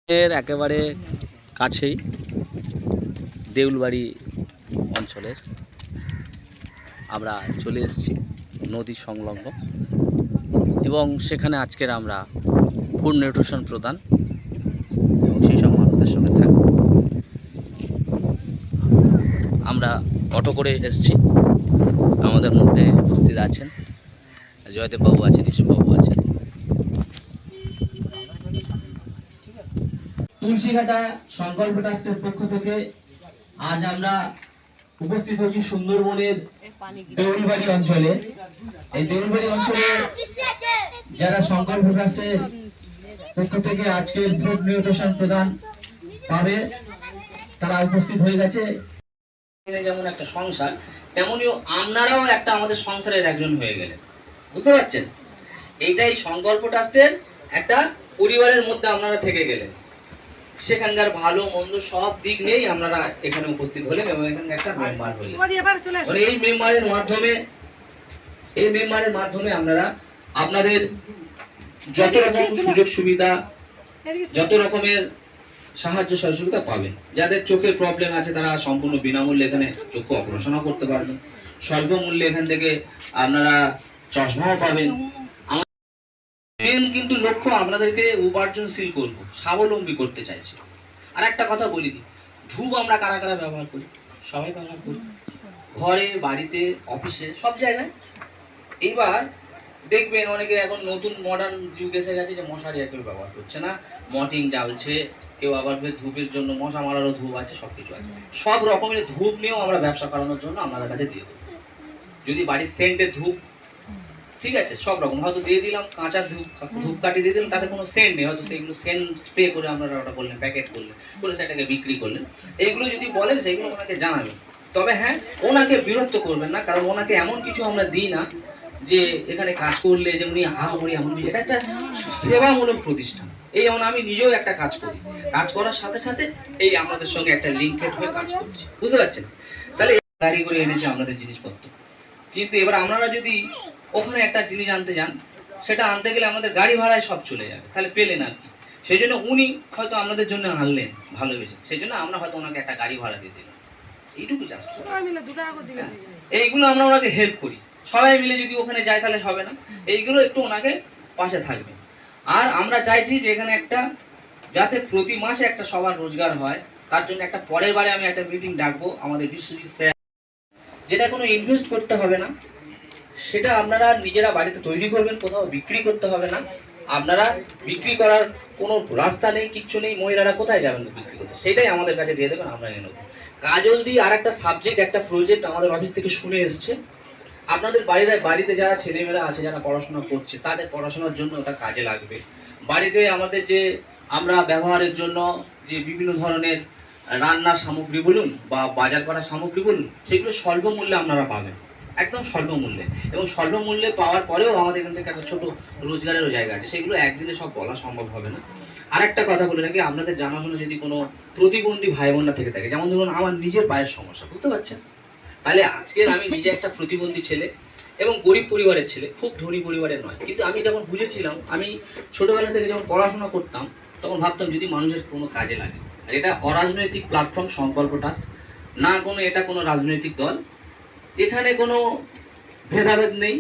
এর একেবারে কাছেই দেউলবাড়ি অঞ্চলের আমরা চলে এসেছি নদী সংলগ্ন এবং সেখানে আজকের আমরা ফুড নিউট্রিশন প্রদান এবং সেই সব মানুষদের সঙ্গে থাকব। আমরা অটো করে এসেছি, আমাদের মধ্যে উপস্থিত আছেন জয়দেববাবু আছেন, ইসুবাবু আছেন। তুলসীঘাটা সংকল্প ট্রাস্টের পক্ষ থেকে আজ আমরা উপস্থিত হয়েছি সুন্দরবনের দেউলবাড়ি অঞ্চলে। এই দেউলবাড়ি অঞ্চলে যারা সংকল্প ট্রাস্টের পক্ষ থেকে আজকের ফুড নিউট্রিশন প্রদান পাবে তারা উপস্থিত হয়ে গেছে। যেমন একটা সংসার, তেমনিও আপনারাও একটা আমাদের সংসারের একজন হয়ে গেলেন, বুঝতে পারছেন? এইটাই সংকল্প ট্রাস্টের একটা পরিবারের মধ্যে আপনারা থেকে গেলেন। সেখানকার ভালো মন্দ সব দিক নিয়েই আপনারা এখানে উপস্থিত হলেন এবং এখানে একটা মেম্বার হলেন। এই মেম্বারের মাধ্যমে আপনারা আপনাদের যত রকম সুযোগ সুবিধা, যত রকমের সাহায্য সহযোগিতা পাবেন। যাদের চোখের প্রবলেম আছে তারা সম্পূর্ণ বিনামূল্যে এখানে চক্ষু অপারেশনও করতে পারবেন। স্বল্প মূল্যে এখান থেকে আপনারা চশমাও পাবেন। কিন্তু লক্ষ্য আপনাদেরকে উপার্জনশীল করবো, স্বাবলম্বী করতে চাইছি। আর একটা কথা বলি দিই, ধূপ আমরা কারা কারা ব্যবহার করি? সবাই ব্যবহার করি, ঘরে, বাড়িতে, অফিসে, সব জায়গায়। এইবার দেখবেন অনেকে এখন নতুন মডার্ন যুগ এসে গেছে যে মশারি কেউ ব্যবহার করছে না, মর্টিন জ্বালছে, কেউ আবার ধূপের জন্য মশা মারারও ধূপ আছে, সবকিছু আছে। সব রকমের ধূপ নিয়েও আমরা ব্যবসা করানোর জন্য আপনাদের কাছে দিয়ে দেবো। যদি বাড়ির সেন্টের ধূপ, ঠিক আছে, সব রকম হয়তো দিয়ে দিলাম, কাঁচা ধূপকাঠি দিয়ে দিলাম, তাতে কোনো সেন্ট নেই, হয়তো সেইগুলো সেন্ট স্প্রে করে আপনারা ওটা করলেন, প্যাকেট করলেন, করে সেটাকে বিক্রি করলেন। এইগুলো যদি বলেন সেইগুলো ওনাকে জানাবেন। তবে হ্যাঁ, ওনাকে বিরক্ত করবেন না, কারণ ওনাকে এমন কিছু আমরা দিই না যে এখানে কাজ করলে যেমনি হাহামরি এমন কিছু। এটা একটা সেবামূলক প্রতিষ্ঠান। এই যেমন আমি নিজেও একটা কাজ করি, কাজ করার সাথে সাথে এই আমাদের সঙ্গে একটা লিঙ্কেড হয়ে কাজ করছি, বুঝতে পারছেন? তাহলে গাড়ি করে এনেছে আপনাদের জিনিসপত্র, কিন্তু এবার আপনারা যদি ওখানে একটা জিনিস আনতে যান, সেটা আনতে গেলে আমাদের গাড়ি ভাড়ায় সব চলে যাবে, তাহলে পেলেন আর কি। সেই জন্য উনি হয়তো আপনাদের জন্য আনলেন ভালোবেসে, সেই জন্য আমরা হয়তো ওনাকে একটা গাড়ি ভাড়া দিয়ে দিলাম, এইটুকু জাস্ট। এইগুলো আমরা ওনাকে হেল্প করি, সবাই মিলে যদি ওখানে যায় তাহলে হবে না। এইগুলো একটু ওনাকে পাশে থাকবে। আর আমরা চাইছি যে এখানে একটা যাতে প্রতি মাসে একটা সবার রোজগার হয়, তার জন্য একটা পরের বারে আমি একটা মিটিং ডাকবো আমাদের বিশ্বজিৎ স্যার, যেটা কোনো ইনভেস্ট করতে হবে না, সেটা আপনারা নিজেরা বাড়িতে তৈরি করবেন, কোথাও বিক্রি করতে হবে না। আপনারা বিক্রি করার কোনো রাস্তা নেই, কিচ্ছু নেই, মহিলারা কোথায় যাবেন বিক্রি করতে, সেটাই আমাদের কাছে দিয়ে দেবেন, আমরা নিয়ে নেব। কাজল দি আর একটা সাবজেক্ট, একটা প্রজেক্ট আমাদের অফিস থেকে শুনে এসছে। আপনাদের বাড়িতে যারা ছেলেমেয়েরা আছে, যারা পড়াশোনা করছে, তাদের পড়াশোনার জন্য ওটা কাজে লাগবে। বাড়িতে আমাদের যে আমরা ব্যবহারের জন্য যে বিভিন্ন ধরনের রান্নার সামগ্রী বলুন বা বাজার করার সামগ্রী বলুন, সেগুলো স্বল্প মূল্যে আপনারা পাবেন, একদম স্বল্প মূল্যে। এবং স্বল্প মূল্যে পাওয়ার পরেও আমাদের এখান থেকে একটা ছোট রোজগারেরও জায়গা আছে, সেগুলো একদিনে সব বলা সম্ভব হবে না। আর একটা কথা বলে রাখি, আপনাদের জানাশোনা যদি কোনো প্রতিবন্ধী ভাই বোনরা থেকে থাকে, যেমন ধরুন আমার নিজের পায়ের সমস্যা, বুঝতে পারছেন? তাহলে আজকে আমি নিজে একটা প্রতিবন্ধী ছেলে এবং গরিব পরিবারের ছেলে, খুব ধনী পরিবারের নয়, কিন্তু আমি যখন বুঝেছিলাম, আমি ছোটবেলা থেকে যখন পড়াশোনা করতাম, তখন ভাবতাম যদি মানুষের কোনো কাজে লাগে। আর এটা অরাজনৈতিক প্ল্যাটফর্ম সংকল্প ট্রাস্ট, না কোনো এটা কোনো রাজনৈতিক দল, এখানে কোনো ভেদাভেদ নেই,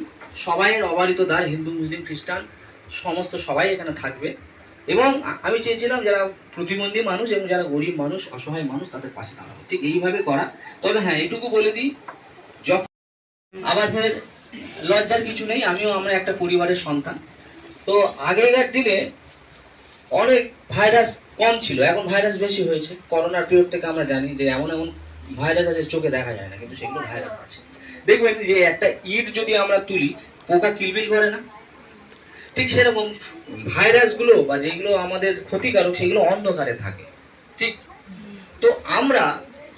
সবাইয়ের অবারিত দ্বার, হিন্দু মুসলিম খ্রিস্টান সমস্ত সবাই এখানে থাকবে। এবং আমি চেয়েছিলাম যারা প্রতিবন্ধী মানুষ এবং যারা গরিব মানুষ, অসহায় মানুষ, তাদের পাশে দাঁড়াবো, ঠিক এইভাবে করা। তবে হ্যাঁ, এইটুকু বলে দিই, যখন আবার ফের লজ্জার কিছু নেই, আমরা একটা পরিবারের সন্তান। তো আগেকার দিনে অনেক ভাইরাস কম ছিল, এখন ভাইরাস বেশি হয়েছে। করোনার পিরিয়ড থেকে আমরা জানি যে এমন এমন ভাইরাস আছে চোখে দেখা যায় না, কিন্তু সেগুলো ভাইরাস আছে। দেখবেন যে একটা ইট যদি আমরা তুলি, পোকা কিলবিল করে না, ঠিক সেরকম ভাইরাসগুলো বা যেগুলো আমাদের ক্ষতিকারক, সেগুলো অন্ধকারে থাকে, ঠিক। তো আমরা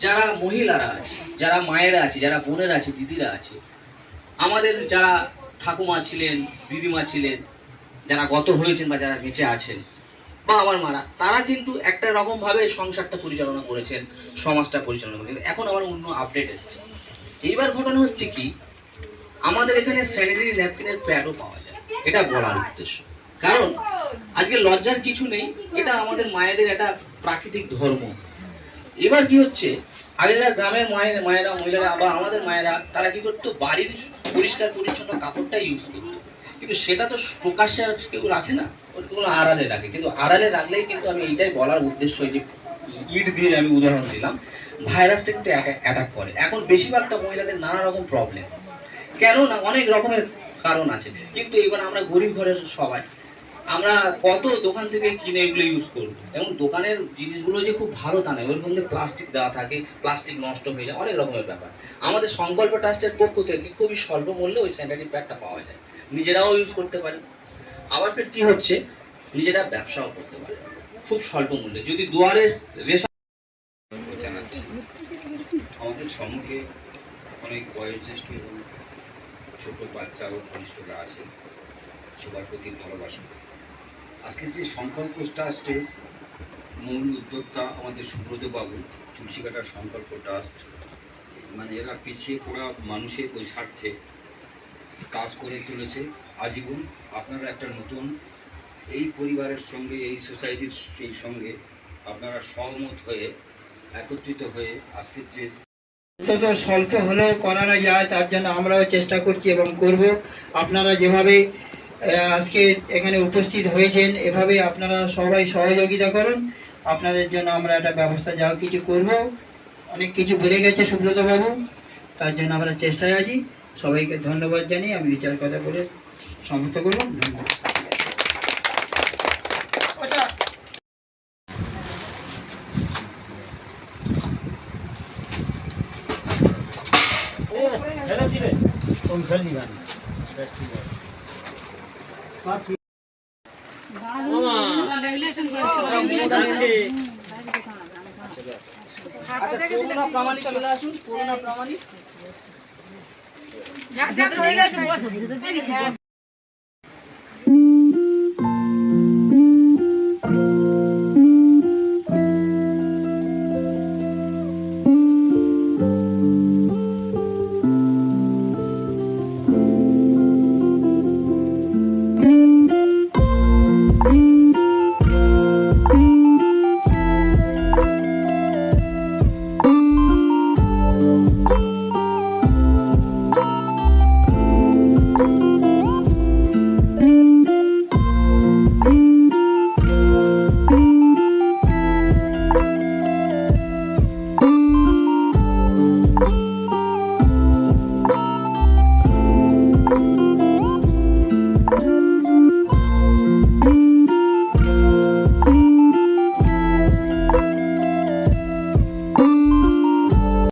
যারা মহিলারা আছি, যারা মায়েরা আছি, যারা বোনেরা আছে, দিদিরা আছে, আমাদের যারা ঠাকুমা ছিলেন, দিদিমা ছিলেন, যারা গত হয়েছেন বা যারা বেঁচে আছেন, বা আমার মারা, তারা কিন্তু একটা রকম ভাবে সংসারটা পরিচালনা করেছেন, সমাজটা পরিচালনা করেছেন। এখন আবার অন্য আপডেট এসেছে। এইবার ঘটনা হচ্ছে কি, আমাদের এখানে স্যানিটারি ন্যাপকিনের প্যাডও পাওয়া যায়, এটা বলার উদ্দেশ্য। কারণ আজকে লজ্জার কিছু নেই, এটা আমাদের মায়েদের একটা প্রাকৃতিক ধর্ম। এবার কি হচ্ছে, আগেকার গ্রামের মায়েরা মহিলারা বা আমাদের মায়েরা তারা কি করতো, বাড়ির পরিষ্কার পরিচ্ছন্ন কাপড়টা ইউজ করতো, কিন্তু সেটা তো প্রকাশ্যে আর কেউ রাখে না, ওগুলো আড়ালে রাখে। কিন্তু আড়ালে রাখলেই কিন্তু আমি এইটাই বলার উদ্দেশ্য, যে ইট দিয়ে আমি উদাহরণ দিলাম, ভাইরাসটা কিন্তু অ্যাটাক করে। এখন বেশিরভাগটা মহিলাদের নানা রকম প্রবলেম, কেন না অনেক রকমের কারণ আছে। কিন্তু এবার আমরা গরিব ঘরের সবাই, আমরা কত দোকান থেকে কিনে এগুলো ইউজ করবো, এবং দোকানের জিনিসগুলো যে খুব ভালো তা নয়, ওর মধ্যে প্লাস্টিক দেওয়া থাকে, প্লাস্টিক নষ্ট হয়ে যায়, অনেক রকমের ব্যাপার। আমাদের সংকল্প ট্রাস্টের পক্ষ থেকে খুবই স্বল্প মূল্যে ওই স্যানিটারি প্যাডটা পাওয়া যায়, নিজেরাও ইউজ করতে পারে। আবার ফের কি হচ্ছে, নিজেরা ব্যবসাও করতে পারে খুব স্বল্প মূল্যে, যদি দুয়ারে রেশন জানাচ্ছি। আমাদের সম্মুখে অনেক বয়োজ্যেষ্ঠ এবং ছোট বাচ্চা ও কনিষ্ঠরা আছে, সবার প্রতি ভালোবাসা। আজকের যে সংকল্প ট্রাস্টের মূল উদ্যোক্তা আমাদের সুব্রত বাবু, তুলসীকাটা সংকল্প ট্রাস্ট, মানে এরা পিছিয়ে পড়া মানুষের ওই স্বার্থে কাজ করে চলেছে আজীবন। আপনারা একটা নতুন এই পরিবারের সঙ্গে, এই সোসাইটির এই সঙ্গে আপনারা সহমত হয়ে একত্রিত হয়ে আজকের যে যত স্বল্প হলেও করানো যায় তার জন্য আমরাও চেষ্টা করছি এবং করব। আপনারা যেভাবে আজকে এখানে উপস্থিত হয়েছেন, এভাবে আপনারা সবাই সহযোগিতা করুন। আপনাদের জন্য আমরা একটা ব্যবস্থা যা কিছু করব, অনেক কিছু বেড়ে গেছে সুব্রত বাবু, তার জন্য আমরা চেষ্টায় আছি। সবাইকে ধন্যবাদ জানিয়ে আমি বিচার কথা বলে সমাপ্ত করব। ধন্যবাদ। করোনা প্রামাণিক চলে আসুন, করোনা প্রামাণিক।